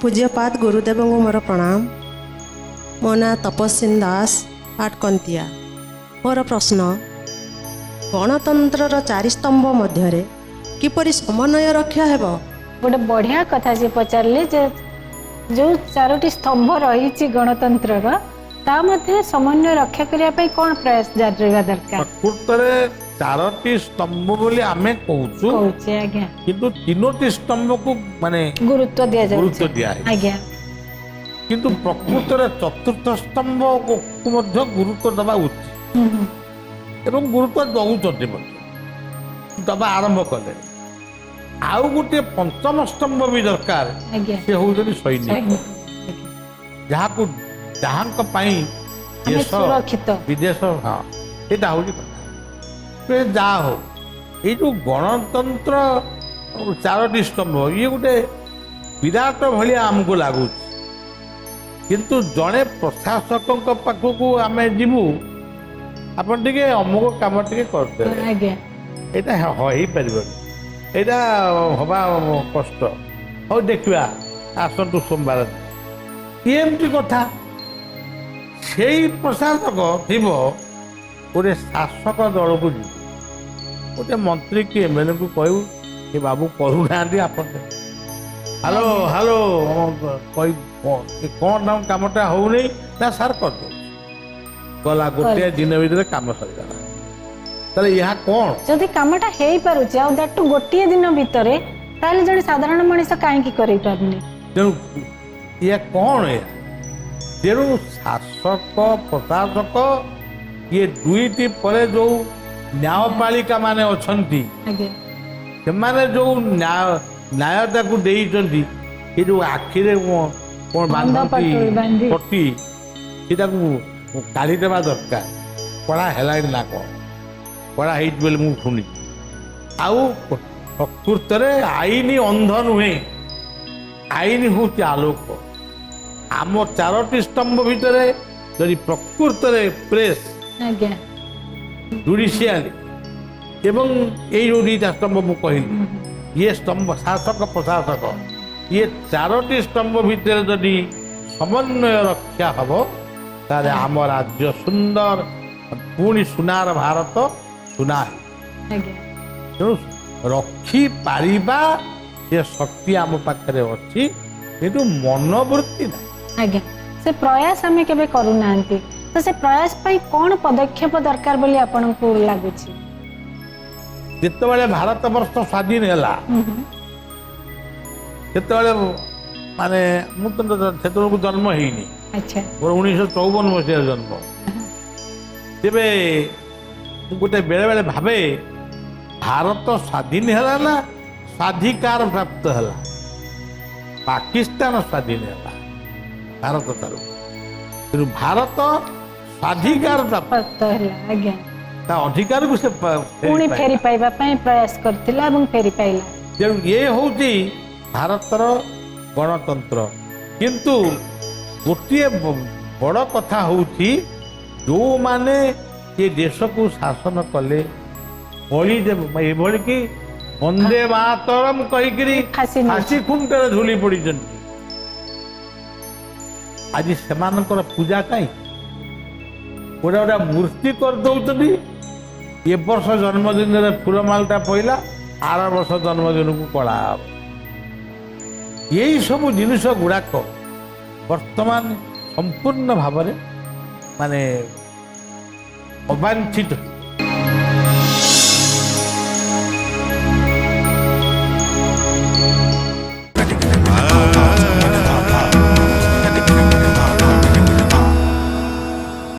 पूज्यपाद गुरुदेव को मोर प्रणाम। मो ना तपस्विनी दास आटकंतिया। मोर प्रश्न, गणतंत्र चारि स्तंभ मध्य किपरि समन्वय रक्षा हेब? गोटे बढ़िया कथा से पचारे जे जो चारोटी स्तंभ रही गणतंत्र ता मध्य समन्वय रक्षा करने कौन प्रयास जारी रहा दरकार? प्रकृत चारोटी स्तंभ बोली आमे कहूचु आज्ञा किंतु तीनोटी स्तंभ को माने गुरुत्व दिया जाए। गुरुत्व दिया है आज्ञा किंतु प्रकृत चतुर्थ स्तंभ को मध्य गुरुत्व दबा उचित एवं गुरुत्व दौचंती दबा आरंभ कले। आउ गोटे पंचम स्तंभ भी दरकार से होउछन सैनिक जहाँ देश सुरक्षित विदेश। हाँ यहाँ हूँ जहाँ हो ये जो गणतंत्र चारोटी स्तंभ ये गोटे विराट भाया आमको लगुच किंतु जड़े प्रशासक पाखक आम जीवु आपन टे अमुक कम टे करदे यहाँ हो पार यहाँ हवा कष्ट हो देखा आसतु सोमवार एमती कथा से प्रशासक थी गोटे शासक दल को जी गोटे मंत्री कि एमएलए को कहू कि बाबू करूना आप हेलो हेलो कौन नाम कमटा हो नहीं ना सार कर दो गला गोटे दिन भीतर कम सरीगला ताले यहाँ कौन जदि कामटा हो पारुछि आ दैट गोटे दिन भितर ताले जने साधारण मनीष काहे करै पारनी तेणु ये कौन है तेणु शासक प्रशासक ये दुईटी पर जो न्यायपालिका माने अछंती से माने जो न्यायता को देइचंती ये जो आखिरे कौन बांधती पट्टी सीटा को काढ़ी देवा दरकार पढ़ा है ना कौन पढ़ा है मुझे शुणी आउ प्रकृत आईन अंध नुहे आईन हूँ आलोक आम चारोटी स्तंभ भितर जदि प्रकृत प्रेस जुडिशियाली एवं ये जो दुईटा स्तंभ मुझे कहली ये स्तंभ शासक प्रशासक ये चारोटी स्तंभ भितर जदि समन्वय रक्षा हम तारे आम राज्य सुंदर पुणी सुनार भारत सुना है तेणु रखी पारिबा से शक्ति आम पाखे अच्छी किंतु मनोवृत्ति ना आज्ञा से प्रयास आम के करूना तो से प्रयास पाई कौन पदक्षेप दरकार बोली आपन को लागुछि? जिते भारत वर्ष स्वाधीन है माने मुझे को जन्म होनी मोर 1954 मसीह जन्म तेरे गोटे बेले बेले भावे भारत स्वाधीन है ना स्वाधिकार प्राप्त है पाकिस्तान स्वाधीन है भारत तार तेणु भारत स्वाधिकार प्राप्त आज्ञा ता अधिकार को से पुणी फेरी पाइबा प्रयास करथिला एवं फेरी पाइला तेणु ये होची भारतर गणतंत्र किंतु गोटे बड़ कथा होची जो माने ये देश को शासन कले बड़ी ये कि वंदे मातरम कहीकि फांसी खुंटे झुली पड़ी आज से पूजा कहीं गोटे गोटे मूर्ति कर दौरान ए वर्ष जन्मदिन में फूलमालटा पड़ा आर वर्ष जन्मदिन को कला यही सब जिनिस गुड़ाक वर्तमान संपूर्ण भाव माने अवांछित